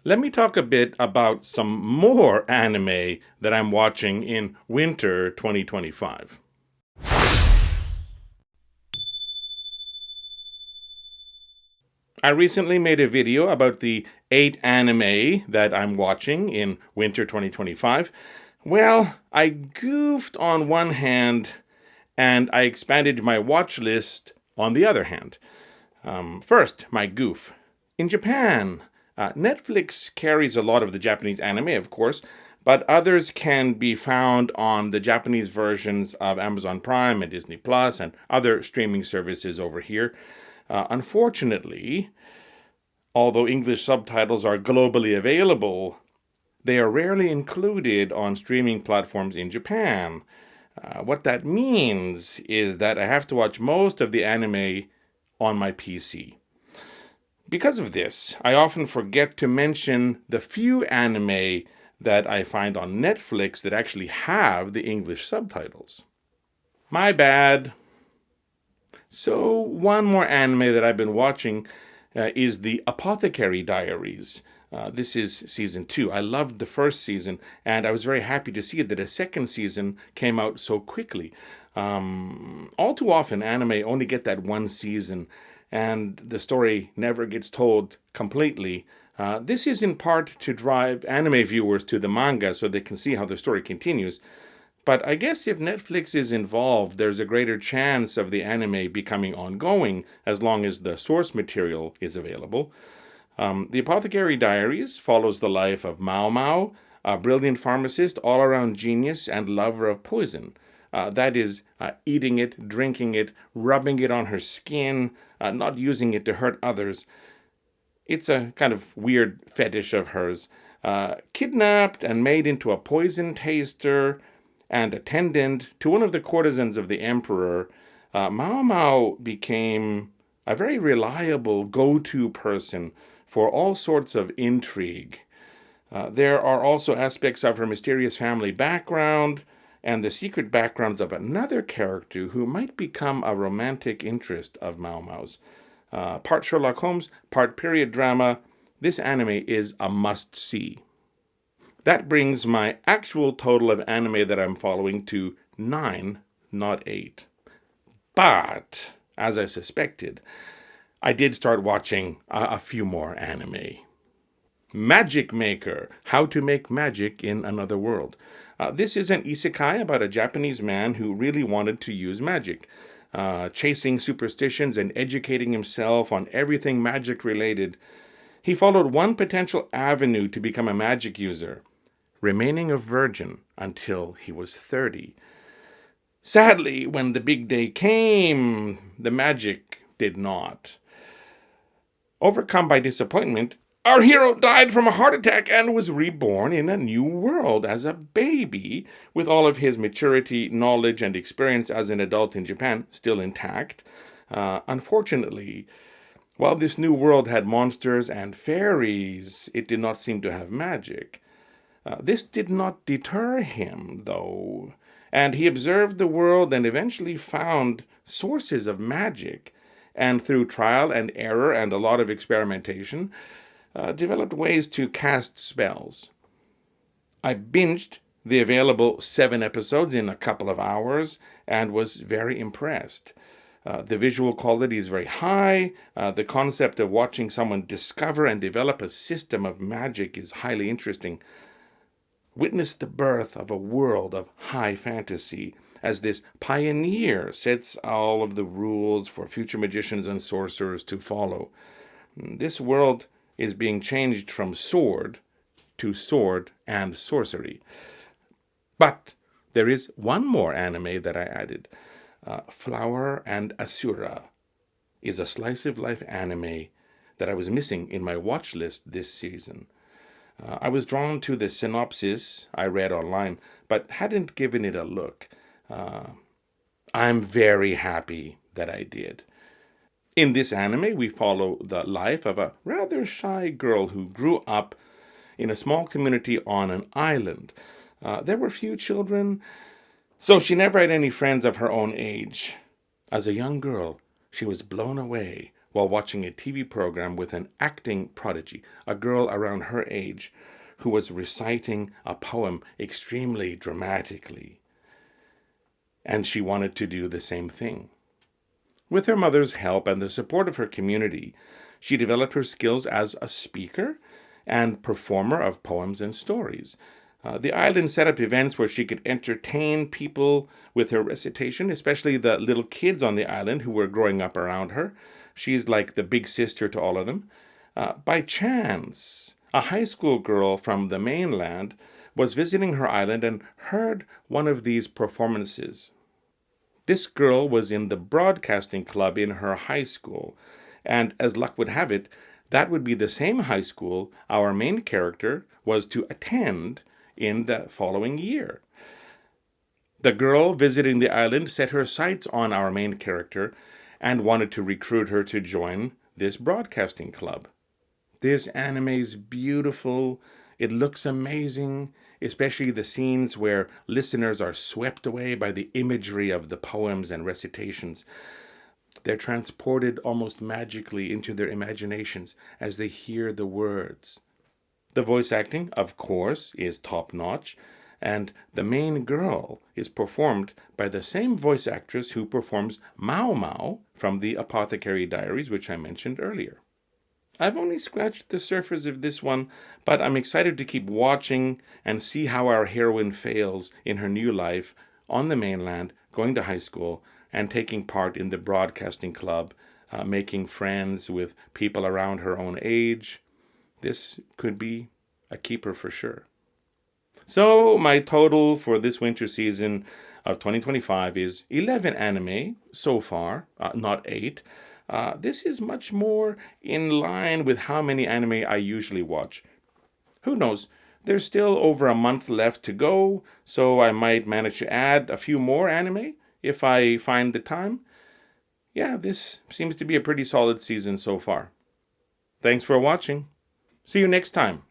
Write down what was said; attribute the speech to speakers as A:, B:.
A: Let me talk a bit about some more anime that I'm watching in winter 2025. I recently made a video about the 8 anime that I'm watching in winter 2025. Well, I goofed on one hand and I expanded my watch list on the other hand. First, my goof. In Japan, Netflix carries a lot of the Japanese anime, of course, but others can be found on the Japanese versions of Amazon Prime and Disney Plus and other streaming services over here. Unfortunately, although English subtitles are globally available, they are rarely included on streaming platforms in Japan. What that means is that I have to watch most of the anime on my PC. Because of this, I often forget to mention the few anime that I find on Netflix that actually have the English subtitles. My bad. So, one more anime that I've been watching is the Apothecary Diaries. This is season 2. I loved the first season, and I was very happy to see that a second season came out so quickly. All too often, anime only get that one season, and the story never gets told completely. This is in part to drive anime viewers to the manga so they can see how the story continues. But I guess if Netflix is involved, there's a greater chance of the anime becoming ongoing as long as the source material is available. The Apothecary Diaries follows the life of Mao Mao, a brilliant pharmacist, all around genius, and lover of poison. That is, eating it, drinking it, rubbing it on her skin, not using it to hurt others. It's a kind of weird fetish of hers. Kidnapped and made into a poison taster and attendant to one of the courtesans of the emperor, Mao Mao became a very reliable go-to person for all sorts of intrigue. There are also aspects of her mysterious family background and the secret backgrounds of another character who might become a romantic interest of Mao Mao's. Part Sherlock Holmes, part period drama. This anime is a must-see. That brings my actual total of anime that I'm following to 9, not 8. But, as I suspected, I did start watching a few more anime. Magic Maker, How to Make Magic in Another World. This is an isekai about a Japanese man who really wanted to use magic, chasing superstitions and educating himself on everything magic related. He followed one potential avenue to become a magic user, remaining a virgin until he was 30. Sadly, when the big day came, the magic did not. Overcome by disappointment, our hero died from a heart attack and was reborn in a new world as a baby, with all of his maturity, knowledge, and experience as an adult in Japan still intact. Unfortunately, while this new world had monsters and fairies, it did not seem to have magic. This did not deter him, though, and he observed the world and eventually found sources of magic, and through trial and error and a lot of experimentation, developed ways to cast spells. I binged the available 7 episodes in a couple of hours and was very impressed. The visual quality is very high. The concept of watching someone discover and develop a system of magic is highly interesting. Witness the birth of a world of high fantasy as this pioneer sets all of the rules for future magicians and sorcerers to follow. This world is being changed from sword to sword and sorcery. But there is one more anime that I added. Flower and Asura is a slice-of-life anime that I was missing in my watch list this season. I was drawn to the synopsis I read online, but hadn't given it a look. I'm very happy that I did. In this anime, we follow the life of a rather shy girl who grew up in a small community on an island. There were few children, so she never had any friends of her own age. As a young girl, she was blown away while watching a TV program with an acting prodigy, a girl around her age, who was reciting a poem extremely dramatically. And she wanted to do the same thing. With her mother's help and the support of her community, she developed her skills as a speaker and performer of poems and stories. The island set up events where she could entertain people with her recitation, especially the little kids on the island who were growing up around her. She's like the big sister to all of them. By chance, a high school girl from the mainland was visiting her island and heard one of these performances. This girl was in the broadcasting club in her high school, and as luck would have it, that would be the same high school our main character was to attend in the following year. The girl visiting the island set her sights on our main character and wanted to recruit her to join this broadcasting club. This anime is beautiful. It looks amazing, especially the scenes where listeners are swept away by the imagery of the poems and recitations. They're transported almost magically into their imaginations as they hear the words. The voice acting, of course, is top-notch, and the main girl is performed by the same voice actress who performs Mao Mao from the Apothecary Diaries, which I mentioned earlier. I've only scratched the surface of this one, but I'm excited to keep watching and see how our heroine fails in her new life on the mainland, going to high school, and taking part in the broadcasting club, making friends with people around her own age. This could be a keeper for sure. So my total for this winter season of 2025 is 11 anime so far, not 8. This is much more in line with how many anime I usually watch. Who knows? There's still over a month left to go, so I might manage to add a few more anime if I find the time. Yeah, this seems to be a pretty solid season so far. Thanks for watching. See you next time.